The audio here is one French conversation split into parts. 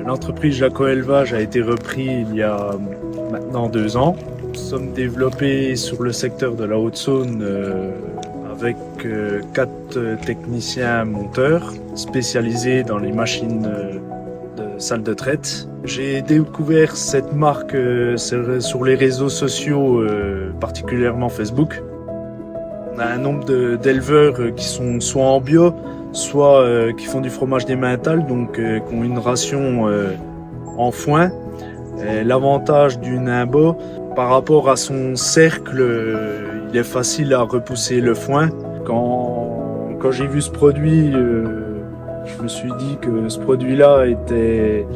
L'entreprise Jaco Élevage a été reprise il y a maintenant 2 ans. Nous sommes développés sur le secteur de la Haute-Saône avec 4 techniciens monteurs spécialisés dans les machines de salle de traite. J'ai découvert cette marque sur les réseaux sociaux, particulièrement Facebook. On a un nombre d'éleveurs qui sont soit en bio, soit qui font du fromage d'Emmental, donc qui ont une ration en foin. L'avantage du Nimbo, par rapport à son cercle, il est facile à repousser le foin. Quand j'ai vu ce produit, je me suis dit que ce produit-là était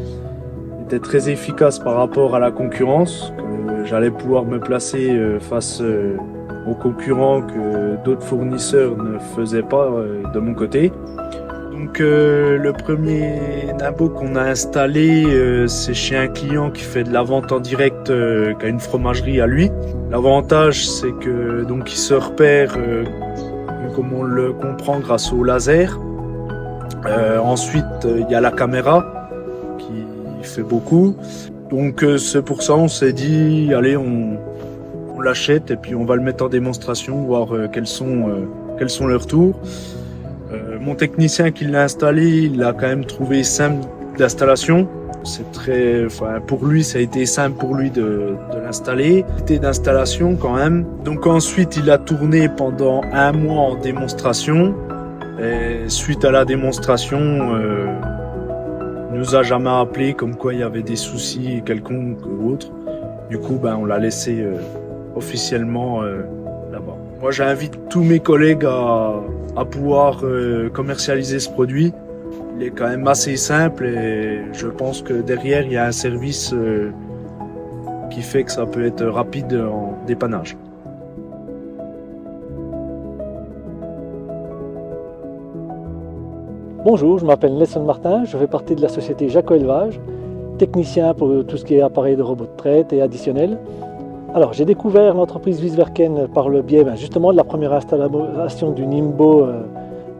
très efficace par rapport à la concurrence, que j'allais pouvoir me placer face aux concurrents que d'autres fournisseurs ne faisaient pas de mon côté. Donc le premier Nimbo qu'on a installé, c'est chez un client qui fait de la vente en direct, qui a une fromagerie à lui. L'avantage, c'est que donc il se repère, comme on le comprend, grâce au laser. Ensuite, il y a la caméra qui fait beaucoup. Donc c'est pour ça on s'est dit, allez, on l'achète et puis on va le mettre en démonstration, voir quels sont leurs retours. Mon technicien qui l'a installé, il l'a quand même trouvé simple d'installation. Pour lui, ça a été simple pour lui de l'installer. C'était d'installation quand même. Donc ensuite, il a tourné pendant 1 mois en démonstration. Et suite à la démonstration, il nous a jamais appelé comme quoi il y avait des soucis quelconques ou autres. Du coup, on l'a laissé officiellement là-bas. Moi, j'invite tous mes collègues à pouvoir commercialiser ce produit. Il est quand même assez simple et je pense que derrière, il y a un service qui fait que ça peut être rapide en dépannage. Bonjour, je m'appelle Nelson Martin, je fais partie de la société Jaco Élevage, technicien pour tout ce qui est appareil de robot de traite et additionnel. Alors, j'ai découvert l'entreprise Wieswerken par le biais justement de la première installation du Nimbo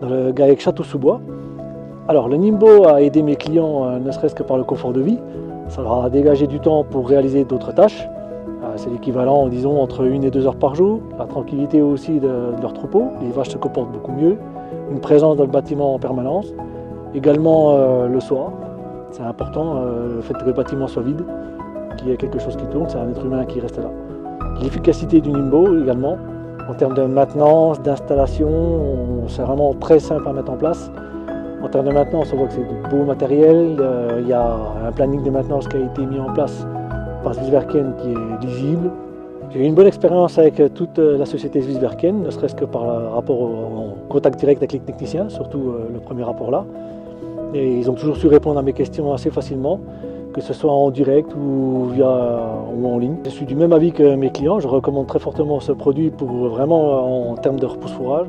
dans le GAEC Château-sous-Bois. Alors, le Nimbo a aidé mes clients ne serait-ce que par le confort de vie. Ça leur a dégagé du temps pour réaliser d'autres tâches. C'est l'équivalent, disons, entre 1 et 2 heures par jour. La tranquillité aussi de leur troupeau. Les vaches se comportent beaucoup mieux. Une présence dans le bâtiment en permanence. Également le soir. C'est important, le fait que le bâtiment soit vide, qu'il y ait quelque chose qui tourne, c'est un être humain qui reste là. L'efficacité du Nimbo également, en termes de maintenance, d'installation, c'est vraiment très simple à mettre en place. En termes de maintenance, on voit que c'est du beau matériel, il y a un planning de maintenance qui a été mis en place par Wieswerken qui est lisible. J'ai eu une bonne expérience avec toute la société Wieswerken, ne serait-ce que par rapport au contact direct avec les techniciens, surtout le premier rapport là. Et ils ont toujours su répondre à mes questions assez facilement, que ce soit en direct ou en ligne. Je suis du même avis que mes clients, je recommande très fortement ce produit pour vraiment en termes de repousse-fourrage.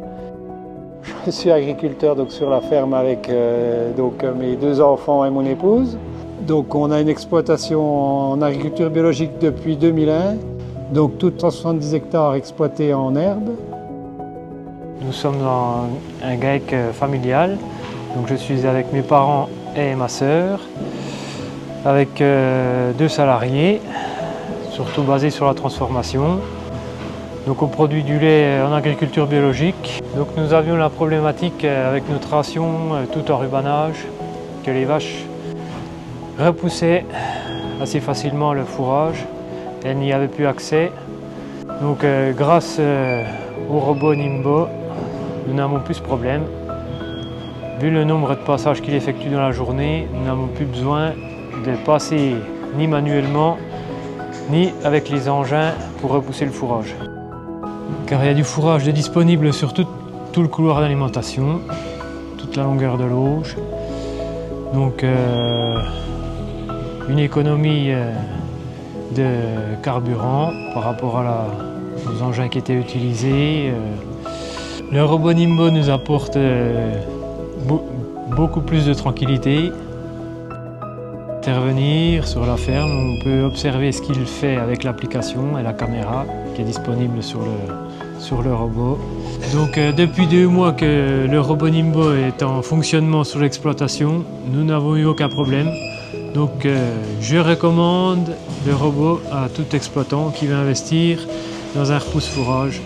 Je suis agriculteur donc, sur la ferme avec mes 2 enfants et mon épouse. Donc on a une exploitation en agriculture biologique depuis 2001, donc tout 170 hectares exploités en herbe. Nous sommes dans un GAEC familial, donc je suis avec mes parents et ma sœur, avec 2 salariés, surtout basés sur la transformation. Donc on produit du lait en agriculture biologique. Donc nous avions la problématique avec notre ration tout en rubanage, que les vaches repoussaient assez facilement le fourrage. Elles n'y avaient plus accès. Donc grâce au robot Nimbo, nous n'avons plus ce problème. Vu le nombre de passages qu'il effectue dans la journée, nous n'avons plus besoin de passer ni manuellement, ni avec les engins pour repousser le fourrage. Car il y a du fourrage de disponible sur tout le couloir d'alimentation, toute la longueur de l'auge. Donc une économie de carburant par rapport aux engins qui étaient utilisés. Le robot Nimbo nous apporte beaucoup plus de tranquillité. Intervenir sur la ferme, on peut observer ce qu'il fait avec l'application et la caméra qui est disponible sur sur le robot. Donc depuis 2 mois que le robot Nimbo est en fonctionnement sur l'exploitation, nous n'avons eu aucun problème. Donc je recommande le robot à tout exploitant qui veut investir dans un repousse-fourrage